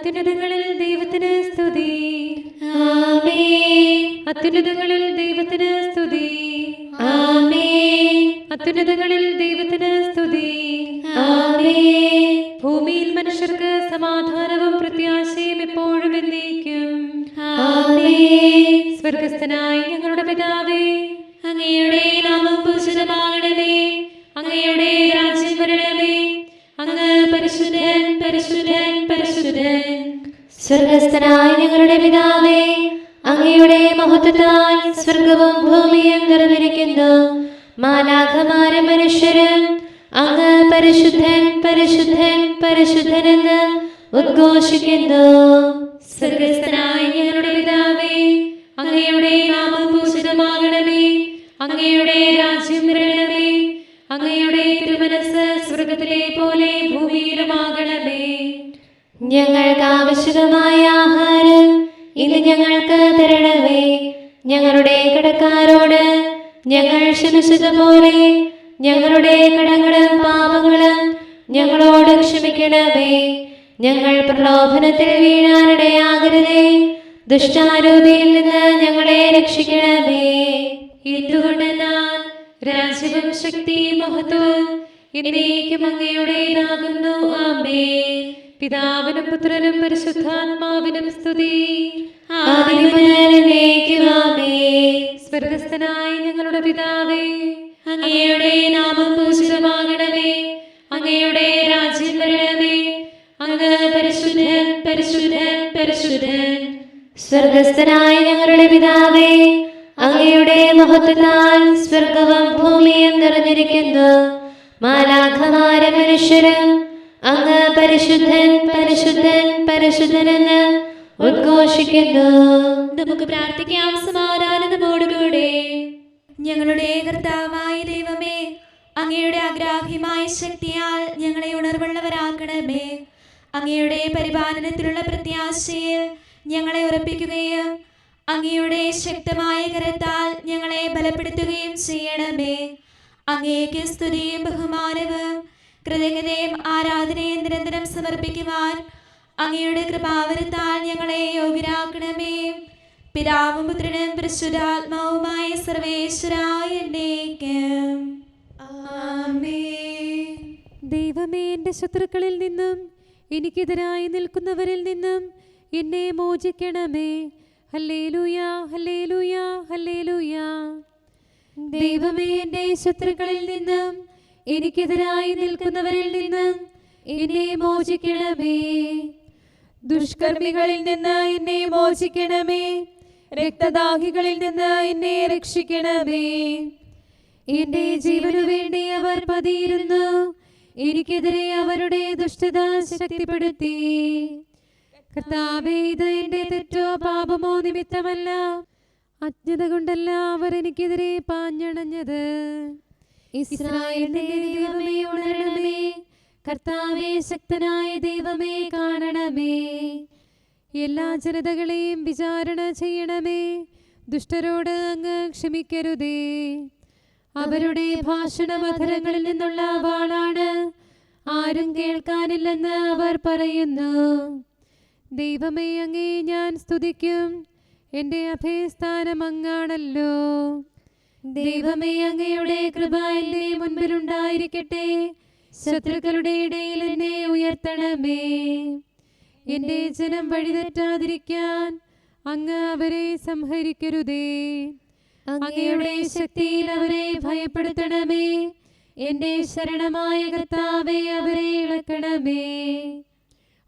അത്യുന്നതങ്ങളിൽ ദൈവത്തിന് സ്തുതി. ആമേൻ. അത്യുന്നതങ്ങളിൽ ദൈവത്തിന് സ്തുതി. ആമേൻ. അത്യുന്നതങ്ങളിൽ ദൈവത്തിന് സ്തുതി. ആമേൻ. ഭൂമിയിൽ മനുഷ്യർക്ക് സമാധാനവും പ്രത്യാശയും എപ്പോഴും എന്നേക്കും. ആമേൻ. സ്വർഗസ്ഥനായ ഞങ്ങളുടെ പിതാവേ, അങ്ങയുടെ നാമം പൂജിതമാകണമേ. അങ്ങയുടെ രാജ്യം വരണമേ. അങ്ങ് പരിശുദ്ധൻ, പരിശുദ്ധൻ, പരിശുദ്ധൻ. സ്വർഗസ്ഥനായ ഞങ്ങളുടെ പിതാവേ, അങ്ങയുടെ മഹത്വത്താൽ സ്വർഗവും ഭൂമിയും നിറഞ്ഞിരിക്കുന്നു. മാലാഖമാരും മനുഷ്യരും അങ്ങ് പരിശുദ്ധൻ, പരിശുദ്ധൻ, പരിശുദ്ധനെന്ന് ഉദ്ഘോഷിക്കുന്നു. സ്വർഗസ്ഥനായ ഞങ്ങളുടെ പിതാവേ, അങ്ങയുടെ നാമം പൂജിതമാകണമേ. അങ്ങയുടെ രാജ്യം വരണമേ. അങ്ങയുടെ തിരുമനസ്സ് സ്വർഗത്തിലെ പോലെ ഭൂമിയിലുമാകണമേ. ഞങ്ങൾക്ക് ആവശ്യമായ ആഹാരം ഇന്ന് ഞങ്ങൾക്ക് തരണമേ. ഞങ്ങളുടെ കടക്കാരോട് ഞങ്ങൾ ക്ഷമിച്ചതുപോലെ ഞങ്ങളുടെ കടങ്ങളും പാപങ്ങളും ഞങ്ങളോട് ക്ഷമിക്കണമേ. ഞങ്ങൾ പ്രലോഭനത്തിൽ വീഴാനിടയാകരുതേ. ദുഷ്ടാരൂപിയിൽ നിന്ന് ഞങ്ങളെ രക്ഷിക്കണമേ. എന്തുകൊണ്ടെന്നാൽ രാജ്യവും ശക്തിയും മഹത്വവും എന്നേക്കും അങ്ങയുടേതാകുന്നു. ആമേൻ. പിതാവിനും പുത്രനും പരിശുദ്ധാത്മാവിനും സ്തുതി. ആദിയും മുതൽ എന്നേക്കും ആമേൻ. സ്വർഗസ്ഥനായ ഞങ്ങളുടെ പിതാവേ, അങ്ങയുടെ നാമം പൂജിതമാകണമേ. അങ്ങയുടെ രാജ്യം വരണമേ. അങ്ങ് പരിശുദ്ധൻ, പരിശുദ്ധൻ, പരിശുദ്ധൻ. സ്വർഗസ്ഥനായ ഞങ്ങളുടെ പിതാവേ, അങ്ങയുടെ മഹത്വത്താൽ സ്വർഗവും ഭൂമിയും നിറഞ്ഞിരിക്കുന്നു. മാലാഖമാരും മനുഷ്യരും അങ്ങ് പരിശുദ്ധൻ, പരിശുദ്ധൻ, പരിശുദ്ധനെന്ന് ഉദ്ഘോഷിക്കുന്നു. നമുക്ക് പ്രാർത്ഥിക്കാം സമാധാനത്തോടുകൂടെ. ഞങ്ങളുടെ കർത്താവായ ദൈവമേ, അങ്ങയുടെ അഗ്രാഹ്യമായ ശക്തിയാൽ ഞങ്ങളെ ഉണർവുള്ളവരാക്കണമേ. അങ്ങയുടെ പരിപാലനത്തിലുള്ള പ്രത്യാശയിൽ ഞങ്ങളെ ഉറപ്പിക്കുകയും അങ്ങയുടെ ശക്തമായ കരത്താൽ ഞങ്ങളെ ബലപ്പെടുത്തുകയും ചെയ്യണമേ. അങ്ങേക്ക് സ്തുതിയും ബഹുമാനവും കൃതജ്ഞതയും ആരാധനയും നിരന്തരം സമർപ്പിക്കുവാൻ അങ്ങയുടെ കൃപാവരത്താൽ ഞങ്ങളെ യോഗ്യരാക്കണമേ. പിതാവും പുത്രനും പരിശുദ്ധാത്മാവുമായ സർവേശ്വരായ എന്നേക്കും ആമേൻ. ദൈവമേ, എൻ്റെ ശത്രുക്കളിൽ നിന്നും എനിക്കെതിരായി നിൽക്കുന്നവരിൽ നിന്നും എന്നെ മോചിക്കണമേ. Hallelujah, hallelujah, hallelujah. ദൈവമേ, എൻ്റെ ശത്രുക്കളിൽ നിന്നും എനിക്കെതിരായി നിൽക്കുന്നവരിൽ നിന്നും എന്നെ മോചിക്കണമേ. ദുഷ്കർമ്മികളിൽ നിന്ന് എന്നെ മോചിക്കണമേ. രക്തദാഹികളിൽ നിന്ന് എന്നെ രക്ഷിക്കണമേ. എന്റെ ജീവനു വേണ്ടി അവർ പതിയിരുന്നു. എനിക്കെതിരെ അവരുടെ ദുഷ്ടത ശക്തിപ്പെടുത്തി. കർത്താവേ, ഇത് എന്റെ തെറ്റോ പാപമോ നിമിത്തമല്ല, അജ്ഞത കൊണ്ടല്ല അവർ എനിക്കെതിരെ പാഞ്ഞണഞ്ഞത്. ഇസ്രായേലിന്റെ ദൈവമേ, ഉണരണമേ. കർത്താവേ, ശക്തനായ ദൈവമേ, കാണണമേ. എല്ലാ ജനതകളെയും വിചാരണ ചെയ്യണമേ. ദുഷ്ടരോട് അങ്ങ് ക്ഷമിക്കരുതേ. അവരുടെ ഭാഷണം അധരങ്ങളിൽ നിന്നുള്ള വാളാണ്, ആരും കേൾക്കാനില്ലെന്ന് അവർ പറയുന്നു. ദൈവമേ, അങ്ങേ ഞാൻ സ്തുതിക്കും. എൻ്റെ അഭയസ്ഥാനം അങ്ങാണല്ലോ. ദൈവമേ, അങ്ങയുടെ കൃപ എൻ്റെ മുൻപിലുണ്ടായിരിക്കട്ടെ. ശത്രുക്കളുടെ ഇടയിൽ എന്നെ ഉയർത്തണമേ. എൻ്റെ ജനം വഴിതെറ്റാതിരിക്കാൻ അങ്ങ് അവരെ സംഹരിക്കരുതേ. അങ്ങയുടെ ശക്തിയിൽ അവരെ ഭയപ്പെടുത്തണമേ. എൻ്റെ ശരണമായ കർത്താവേ, അവരെ ഇളക്കണമേ.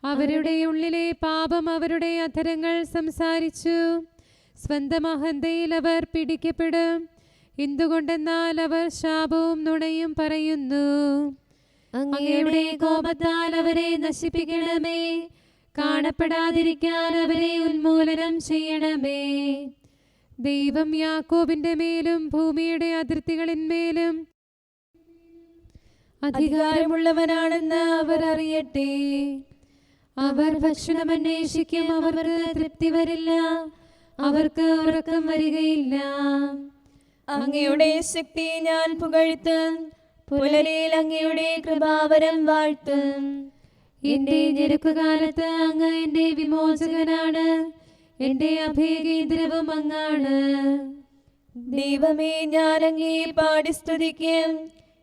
അവരുടെ ഉള്ളിലെ പാപം അവരുടെ അധരങ്ങൾ സംസാരിച്ചു. സ്വന്തം അഹന്തയിൽ അവർ പിടിക്കപ്പെടും. എന്തുകൊണ്ടെന്നാൽ അവർ ശാപവും നുണയും പറയുന്നു. അങ്ങയുടെ കോപത്താൽ അവരെ നശിപ്പിക്കണമേ. കാണപ്പെടാതിരിക്കാൻ അവരെ ഉന്മൂലനം ചെയ്യണമേ. ദൈവം യാക്കോബിന്റെ മേലും ഭൂമിയുടെ അതിർത്തികളിന്മേലും അധികാരമുള്ളവനാണെന്ന് അവർ അറിയട്ടെ. അവർ ഭക്ഷണം അന്വേഷിക്കും, അവർക്ക് തൃപ്തി വരില്ല, അവർക്ക് ഉറക്കം വരികയില്ല. അങ്ങയുടെ ശക്തി ഞാൻ പുകഴ്ത്തും. പുലരിയിൽ അങ്ങയുടെ കൃപാവരം വാഴ്ത്തും. എന്റെ ഞെരുക്കുകാലത്ത് അങ്ങ് എന്റെ വിമോചകനാണ്, എന്റെ അഭയകേന്ദ്രവും അങ്ങാണ്. ദൈവമേ, ഞാൻ അങ്ങേ പാടി സ്തുതിക്കും.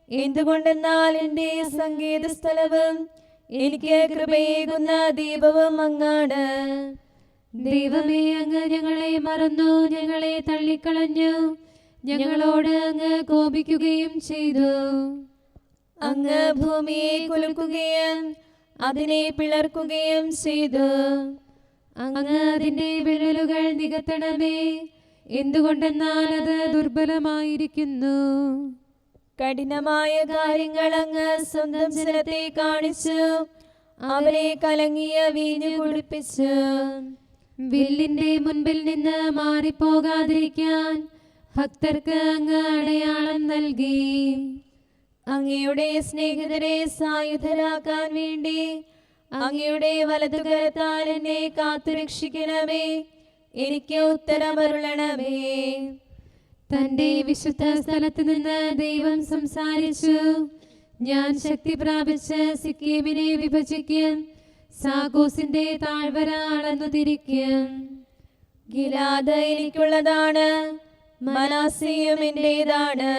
എന്തുകൊണ്ടെന്നാൽ എന്റെ സങ്കേത സ്ഥലവും എനിക്ക് കൃപയേകുന്ന ദീപവും അങ്ങാണ്. ദൈവമേ, അങ്ങ് ഞങ്ങളെ മറന്നു, ഞങ്ങളെ തള്ളിക്കളഞ്ഞു, ഞങ്ങളോട് അങ്ങ് കോപിക്കുകയും ചെയ്തു. അങ്ങ് ഭൂമിയെ കുലുക്കുകയും അതിനെ പിളർക്കുകയും ചെയ്തു. അങ്ങ് അതിന്റെ വിള്ളലുകൾ നികത്തണമേ, എന്തുകൊണ്ടെന്നാൽ അത് ദുർബലമായിരിക്കുന്നു. കഠിനമായ കാര്യങ്ങൾ അങ്ങ് സ്വന്തം ജനത്തെ കാണിച്ചു, അവരെ കലങ്ങിയ വീഞ്ഞു കുടിപ്പിച്ചു. വില്ലിന്റെ മുൻപിൽ നിന്ന് മാറിപ്പോകാതിരിക്കാൻ ഭക്തർക്ക് അങ്ങ് അടയാളം നൽകി. അങ്ങയുടെ സ്നേഹിതരെ സായുധരാക്കാൻ വേണ്ടി അങ്ങയുടെ വലതുകരത്താൽ എന്നെ കാത്തുരക്ഷിക്കണമേ, എനിക്ക് ഉത്തരമരുളണമേ. തന്റെ വിശുദ്ധ സ്ഥലത്ത് നിന്ന് ദൈവം സംസാരിച്ചു. ഞാൻ ശക്തി പ്രാപിച്ച് സിക്കീമിനെ വിഭജിക്കും, സാഗോസിന്റെ താഴ്വര അളന്നു തിരിക്കും. ഗിലാദ് എനിക്കുള്ളതാണ്, മനാസയും എന്റേതാണ്.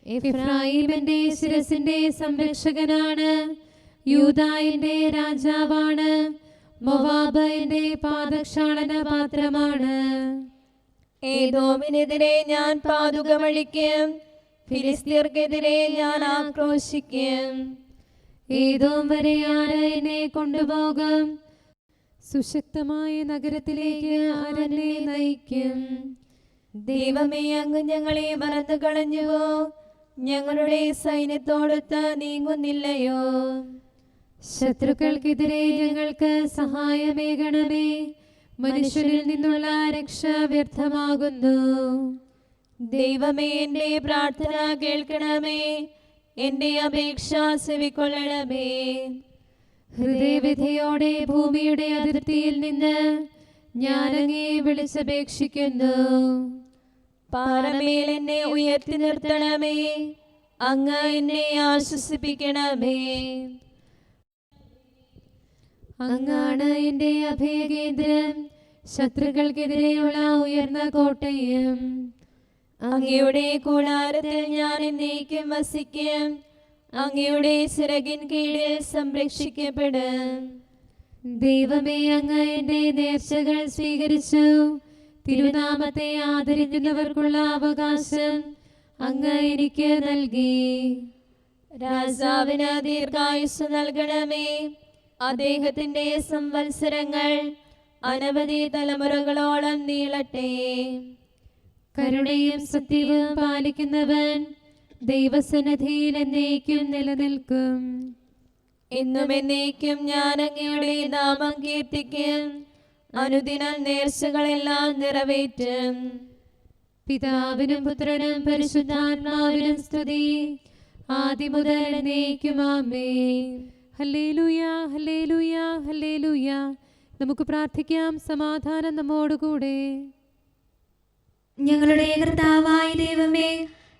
എഫ്രായിം എന്റെ ശിരസിന്റെ സംരക്ഷകനാണ്, യൂദാ എന്റെ രാജാവാണ്, മോവാബ് എന്റെ പാദക്ഷാളന പാത്രമാണ്. ഏദോമിനെതിരെ ഞാൻ പാതുകമഴിക്കും, ഫിലിസ്തീർക്കെതിരെ ഞാൻ ആക്രോശിക്കും. ഏദോം വരെ ആര് എന്നെ കൊണ്ടുപോകും? സുശക്തമായ നഗരത്തിലേക്ക് ആരെന്നെ നയിക്കും? ദൈവമേ, അങ്ങ് ഞങ്ങളെ മറന്നു കളഞ്ഞുവോ? ഞങ്ങളുടെ സൈന്യത്തോടൊത്ത് നീങ്ങുന്നില്ലയോ? ശത്രുക്കൾക്കെതിരെ ഞങ്ങൾക്ക് സഹായമേകണമേ, മനുഷ്യരിൽ നിന്നുള്ള രക്ഷ വ്യർത്ഥമാകുന്നു. ദൈവമേ, എന്റെ പ്രാർത്ഥന കേൾക്കണമേ, എന്റെ അപേക്ഷ ചെവിക്കൊള്ളണമേ. ഹൃദയവ്യഥയോടെ ഭൂമിയുടെ അതിർത്തിയിൽ നിന്ന് ഞാൻ അങ്ങേ വിളിച്ചപേക്ഷിക്കുന്നു. പാറമേൽ എന്നെ ഉയർത്തി നിർത്തണമേ, അങ്ങ് എന്നെ ആശ്വസിപ്പിക്കണമേ. അങ്ങാണ് എന്റെ അഭയകേന്ദ്രം, ശത്രുക്കൾക്കെതിരെയുള്ള ഉയർന്ന കോട്ടയും. അങ്ങയുടെ കൂടാരത്തിൽ ഞാൻ എന്നേക്കും വസിക്കും, അങ്ങയുടെ ചിറകിൻ കീഴിൽ സംരക്ഷിക്കപ്പെടും. ദൈവമേ, അങ്ങ് എന്റെ നേർച്ചകൾ സ്വീകരിച്ചു. തിരുനാമത്തെ ആദരിക്കുന്നവർക്കുള്ള അവകാശം അങ്ങ് എനിക്ക് നൽകി. രാജാവിന് ദീർഘായുസ് നൽകണമേ, അദ്ദേഹത്തിന്റെ സംവത്സരങ്ങൾ അനവധി തലമുറകളോളം നീളട്ടെ. കരുണയും സത്യവും പാലിക്കുന്നവൻ ദൈവസന്നിധിയിൽ എന്നേക്കും നിലനിൽക്കും. എന്നും എന്നേക്കും ഞാൻ അങ്ങയുടെ നാമം കീർത്തിക്കും, അനുദിനം നേർച്ചകളെല്ലാം നിറവേറ്റും. പിതാവിനും പുത്രനും പരിശുദ്ധാത്മാവിനും സ്തുതി, ആദ്യം മുതൽ എന്നേക്കും ആമേൻ. Hallelujah, hallelujah, hallelujah. നമുക്ക് പ്രാർത്ഥിക്കാം. സമാധാനം നമ്മോടുകൂടെ. ഞങ്ങളുടെ കർത്താവായ ദൈവമേ,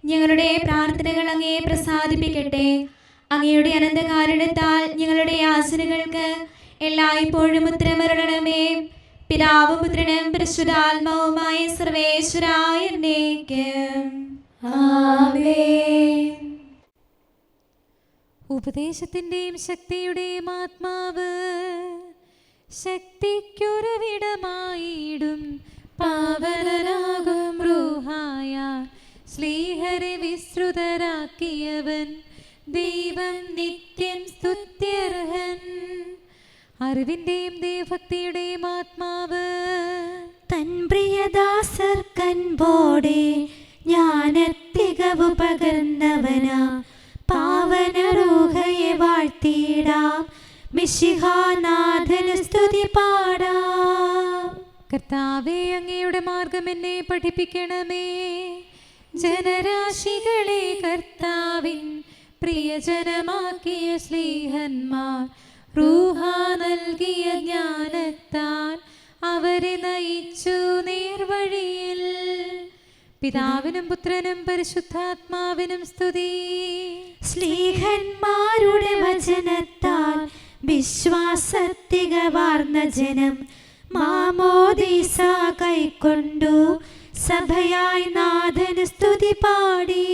ഞങ്ങളുടെ പ്രാർത്ഥനകൾ അങ്ങേ പ്രസാദിപ്പിക്കട്ടെ. അങ്ങയുടെ അനന്തകാരുണ്യത്താൽ ഞങ്ങളുടെ യാചനകൾക്ക് എല്ലായ്പ്പോഴും ഉത്തരമരുളണമേ. പിതാവും പുത്രനും പരിശുദ്ധാത്മാവുമായ സർവേശ്വരായ എന്നേക്കും ആമേൻ. ഉപദേശത്തിന്റെയും ശക്തിയുടെയും ആത്മാവ് ശക്തിക്കുറവിടമായിടും പാവനരാകും റൂഹായ ശ്ലീഹരെ വിസ്തൃതരാക്കിയവൻ ദൈവം നിത്യം സ്തുത്യർഹൻ. അറിവിന്റെയും ദൈവഭക്തിയുടെയും ആത്മാവ് തൻ പ്രിയദാസർ കൻപോടെ ജ്ഞാനത്തികവു പകർന്നവനാ പാവനരൂഹയെ വാഴ്ത്തിടാം, മിശിഹാനാഥന് സ്തുതി പാടാം. കർത്താവേ, അങ്ങയുടെ മാർഗം എന്നെ പഠിപ്പിക്കണമേ. ജനരാശികളെ കർത്താവിൻ പ്രിയജനമാക്കിയ ശ്ലീഹന്മാർ റൂഹ നൽകിയ ജ്ഞാനത്താൽ അവരെ നയിച്ചു നേർവഴിയിൽ. പിതാവിനും പുത്രനും പരിശുദ്ധാത്മാവിനും സ്തുതി. ശ്ലീഹന്മാരുടെ വചനത്താൽ വിശ്വാസത്തികവാർന്ന ജനം മാമോദീസ കൈക്കൊണ്ടു സഭയായി നാഥന് സ്തുതി പാടി.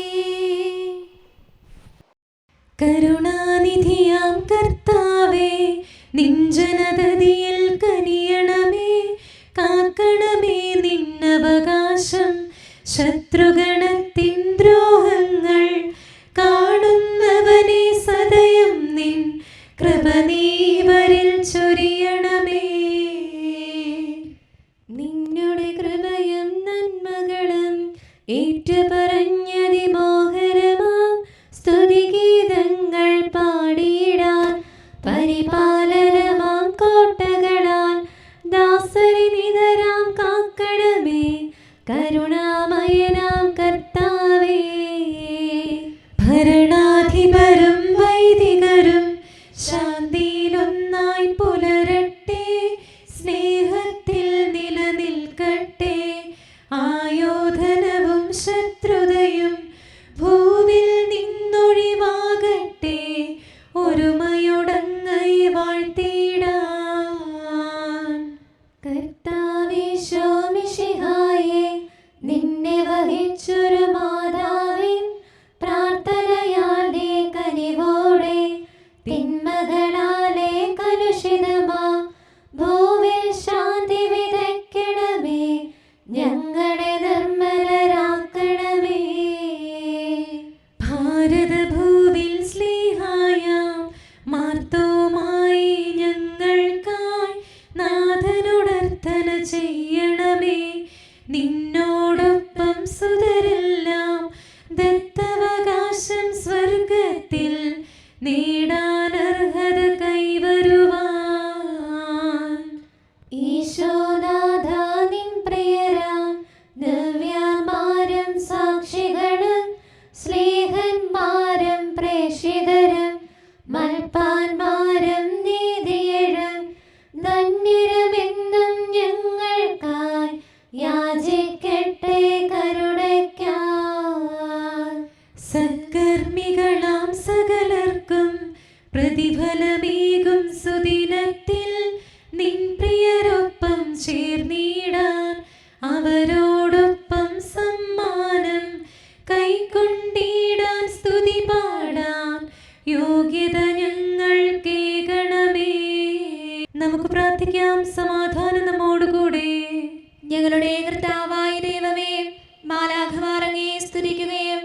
കരുണാനിധിയാം കർത്താവേ, നിൻ ജനതതിയിൽ കനിയണമേ. കാക്കണമേ നിന്നവകാശം, ശത്രുഗണത്തിൻ ദ്രോഹങ്ങൾ കാണുന്നവനെ സദയം നിൻ കൃപ നീവരിൽ ചൊരിയണമേ. നിന്നുടെ കൃപയും നന്മകളും ഏറ്റുപറഞ്ഞതിമോഹരമാം സ്തുതിഗീതങ്ങൾ പാടിയിടാൻ പരിപാലനമാം കോട്ടകളാൽ ദാസരി നിതരാം കാക്കണമേ. കരുണാമയനാം കർത്താവേ, ഭരണാധിപരും വൈദികരും ശാന്തിയിലൊന്നായി പുലരട്ടെ. സ്നേഹത്തിൽ നിലനിൽക്കട്ടെ ആയോധനവും ശത്രുതയും ഭൂവിൽ നിന്നൊഴിവാകട്ടെ. ഒരുമയോടങ്ങയെ വാഴ്ത്തിടാൻ. കർത്താവീശോ മിശിഹായേ, നിന്നെ വഹിച്ചൊരു മാതാവിൻ പ്രാർത്ഥനയാലെ കനിവോടെ തിന്മകളാലെ കലുഷിതമാ ഭൂവിൽ ശാന്തി വിതയ്ക്കണമേ. ഞങ്ങളെ നിർമ്മലരാക്കണമേ. ഭാരതഭൂവിൽ സ്ലീഹായാം മാർത്തോമായി ഞങ്ങൾക്കായി നാഥനോടർത്ഥന ചെയ്യണമേ. നിന്നോടൊപ്പം സുതരെല്ലാം ദത്തവകാശം സ്വർഗത്തിൽ നേടാനർഹത കൈവരുവാൻ. ഈശോനാഥ നിൻ പ്രിയരാം ദിവ്യന്മാരും സാക്ഷികളും സ്നേഹന്മാരും പ്രേക്ഷിതരും മൽപ്പാന്മാരും നീതിയരും ധന്യരുമെന്നും ഞങ്ങൾക്കായി യാചിക്കട്ടെ കരുണയ്ക്കായി. സത്കർമ്മികളാം സകലർക്കും പ്രതിഫലമേകും സുദിനത്തിൽ നിൻ പ്രിയരൊപ്പം ചേർന്നിടാൻ അവരോടൊപ്പം സമ്മാനം കൈക്കൊണ്ടിടാൻ സ്തുതി പാടാൻ യോഗ്യത ഞങ്ങൾക്കേകണമേ. നമുക്ക് പ്രാർത്ഥിക്കാം. സമാധാനം നമ്മോടുകൂടെ. ഞങ്ങളുടെ കർത്താവായ ദൈവമേ, മാലാഖമാർ അങ്ങയെ സ്തുതിക്കുകയും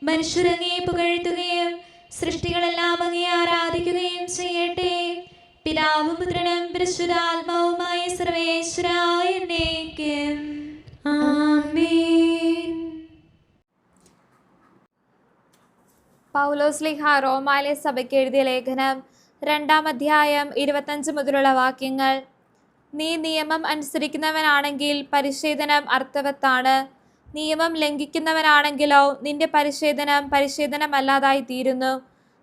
മനുഷ്യരങ്ങയെ പുകഴ്ത്തുകയും സൃഷ്ടികളെല്ലാം അങ്ങയെ ആരാധിക്കുകയും ചെയ്യട്ടെ. പിതാവും പുത്രനും പരിശുദ്ധാത്മാവുമായ സർവേശ്വരായ എന്നേക്കും ആമേൻ. പൗലോസ്ലീഹ റോമായിലെ സഭയ്ക്ക് എഴുതിയ ലേഖനം 2-ാം അധ്യായം 25 മുതലുള്ള വാക്യങ്ങൾ. നീ നിയമം അനുസരിക്കുന്നവനാണെങ്കിൽ പരിച്ഛേദനം അർത്ഥവത്താണ്. നിയമം ലംഘിക്കുന്നവനാണെങ്കിലോ നിന്റെ പരിച്ഛേദനമല്ലാതായി തീരുന്നു.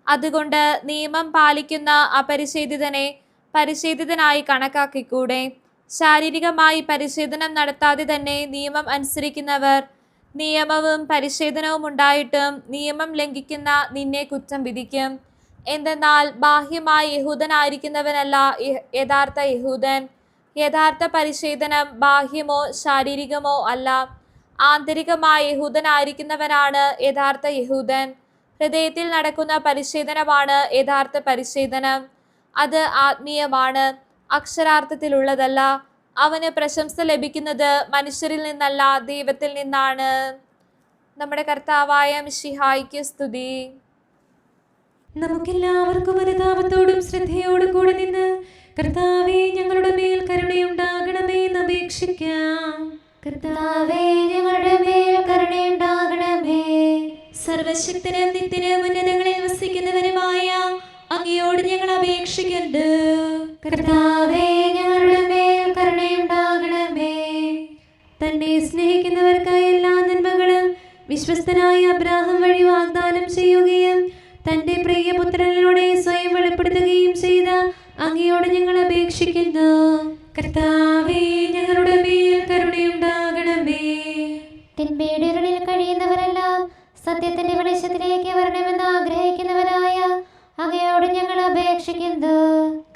അതുകൊണ്ട് നിയമം പാലിക്കുന്ന അപരിച്ഛേദിതനെ പരിച്ഛേദിതനായി കണക്കാക്കിക്കൂടെ? ശാരീരികമായി പരിച്ഛേദനം നടത്താതെ തന്നെ നിയമം അനുസരിക്കുന്നവർ നിയമവും പരിച്ഛേദനവും ഉണ്ടായിട്ടും നിയമം ലംഘിക്കുന്ന നിന്നെ കുറ്റം വിധിക്കും. എന്തെന്നാൽ ബാഹ്യമായി യഹൂദനായിരിക്കുന്നവനല്ല യഥാർത്ഥ യഹൂദൻ. യഥാർത്ഥ പരിച്ഛേദനം ബാഹ്യമോ ശാരീരികമോ അല്ല, ആന്തരികമായി യഹൂദനായിരിക്കുന്നവനാണ് യഥാർത്ഥ യഹൂദൻ. ഹൃദയത്തിൽ നടക്കുന്ന പരിച്ഛേദനമാണ് യഥാർത്ഥ പരിച്ഛേദനം. അത് ആത്മീയമാണ്, അക്ഷരാർത്ഥത്തിലുള്ളതല്ല. അവന് പ്രശംസ ലഭിക്കുന്നത് മനുഷ്യരിൽ നിന്നല്ല, ദൈവത്തിൽ നിന്നാണ്. നമ്മുടെ കർത്താവായ മിശിഹായ്ക്ക് സ്തുതി. നമുക്കെല്ലാവർക്കും അനുതാപത്തോടും ശ്രദ്ധയോടും കൂടെ നിന്ന് കർത്താവേ ഞങ്ങളുടെ മേൽ കരുണയുണ്ടാകണമേ എന്ന് അപേക്ഷിക്കാം. കർത്താവേ ഞങ്ങളുടെ മേൽ കരുണയുണ്ടാകണമേ. സർവശക്തനും നിത്യനും ഉന്നതങ്ങളിൽ വസിക്കുന്നവനുമായ അങ്ങയോട് ഞങ്ങൾ അപേക്ഷിക്കുന്നു. കർത്താവേ ഞങ്ങളുടെ മേൽ കരുണയുണ്ടാകണമേ. തന്നെ സ്നേഹിക്കുന്നവർക്കായി എല്ലാ നന്മകളും വിശ്വസ്തനായ അബ്രാഹാം വഴി വാഗ്ദാനം ചെയ്യുകയും തന്റെ പ്രിയപുത്രനിലൂടെ സ്വയം വെളിപ്പെടുത്തുകയും ചെയ്ത അങ്ങയോട് ഞങ്ങൾ അപേക്ഷിക്കുന്നു. കർത്താവേ ഞങ്ങളുടെ മേൽ കരുണയുണ്ടാകണമേ. തിന്മയുടെ ഇരുളിൽ കഴിയുന്നവരെല്ലാം സത്യത്തിന്റെ വെളിച്ചത്തിലേക്ക് വരണമെന്ന് ആഗ്രഹിക്കുന്നവരായ അങ്ങയോട് ഞങ്ങൾ അപേക്ഷിക്കുന്നു.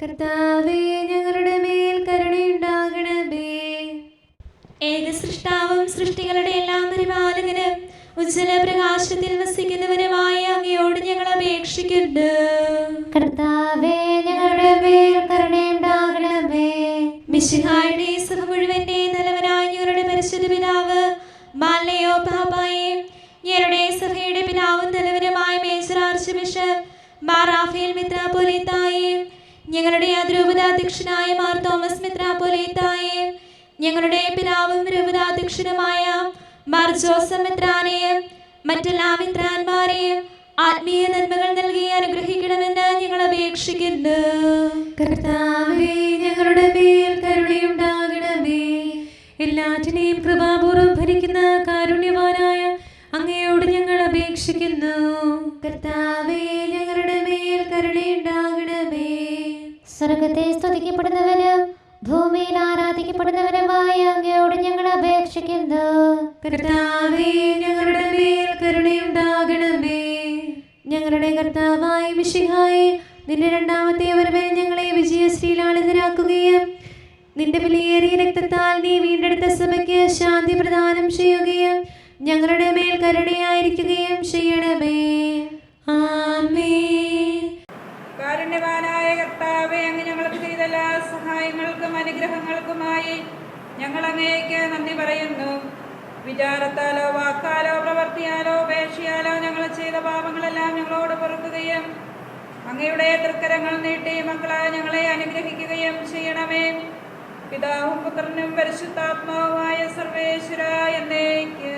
കർത്താവേ ഞങ്ങളുടെ മേൽ കരുണയുണ്ടാകണമേ. ഏക സൃഷ്ടാവും സൃഷ്ടികളുടെ എല്ലാം പരിപാലകനും ഉജ്ജ്വല പ്രകാശത്തിൽ വസിക്കുന്നവനുമായ അങ്ങയോട് ഞങ്ങൾ അപേക്ഷിക്കുന്നു. കർത്താവേ ഞങ്ങളുടെ മേൽ കരുണയുണ്ടാകണമേ. മിശിഹായുടെ സഭ മുഴുവന്റെ നല്ലവനായ ഞങ്ങളുടെ പരിശുദ്ധ പിതാവ് മാലയോ പാപ്പായെ, ഞങ്ങളുടെ സഭയുടെ പിതാവും നല്ലവനുമായ major archbishop Mar Raphael മെത്രാപ്പോലീത്തായെ, ഞങ്ങളുടെ അതിരൂപതാധ്യക്ഷനായ മാർ തോമസ് മെത്രാപ്പോലീത്തായെ, ഞങ്ങളുടെ പിതാവും രൂപതാധ്യക്ഷനുമായ മാർ ജോസഫ് മെത്രാനെയും മറ്റെല്ലാ മെത്രാന്മാരെയും ആത്മീയ നന്മകൾ നൽകി അനുഗ്രഹിക്കണമെന്ന് ഞങ്ങൾ അപേക്ഷിക്കുന്നു. കർത്താവേ ഞങ്ങളുടെ മേൽ കരുണയുണ്ടാകണമേ. എല്ലാറ്റിനെയും കൃപാപൂർവ്വം ഭരിക്കുന്ന കാരുണ്യവാനായ അങ്ങയോട് ഞങ്ങൾ അപേക്ഷിക്കുന്നു. കർത്താവേ ഞങ്ങളുടെ മേൽ കരുണയുണ്ടാകണമേ. സ്വർഗത്തെ സ്തുതിക്കപ്പെടുന്നവനും ഭൂമിയിൽ ആരാധിക്കപ്പെടുന്നവനുമായ അങ്ങയോട് ഞങ്ങൾ അപേക്ഷിക്കുന്നു. കർത്താവേ ഞങ്ങളുടെ മേൽ കരുണയുണ്ടാകണമേ. ഞങ്ങളുടെ കർത്താവായ മിശിഹായേ, നിന്റെ രണ്ടാമത്തെ വരവിൽ ഞങ്ങളെ വിജയശ്രീലാളിതരാക്കുകയും നിന്റെ വിലയേറിയ രക്തത്താൽ നീ വീണ്ടെടുത്ത സഭയ്ക്ക് ശാന്തി പ്രദാനം ചെയ്യുകയും ഞങ്ങളുടെ മേൽ കരുണയായിരിക്കുകയും ചെയ്യണമേ. ആമേൻ. കാരുണ്യവാനായ കർത്താവേ, അങ്ങ് ഞങ്ങൾക്ക് ചെയ്ത എല്ലാ സഹായങ്ങൾക്കും അനുഗ്രഹങ്ങൾക്കുമായി ഞങ്ങൾ അങ്ങേക്ക് നന്ദി പറയുന്നു. വിചാരത്താലോ വാക്കാലോ പ്രവർത്തിയാലോ ഉപേക്ഷയാലോ ഞങ്ങൾ ചെയ്ത പാപങ്ങളെല്ലാം ഞങ്ങളോട് പൊറുക്കുകയും അങ്ങയുടെ തൃക്കരങ്ങൾ നീട്ടി മക്കളായ ഞങ്ങളെ അനുഗ്രഹിക്കുകയും ചെയ്യണമേ. പിതാവും പുത്രനും പരിശുദ്ധാത്മാവുമായ സർവേശ്വര എന്നേക്കും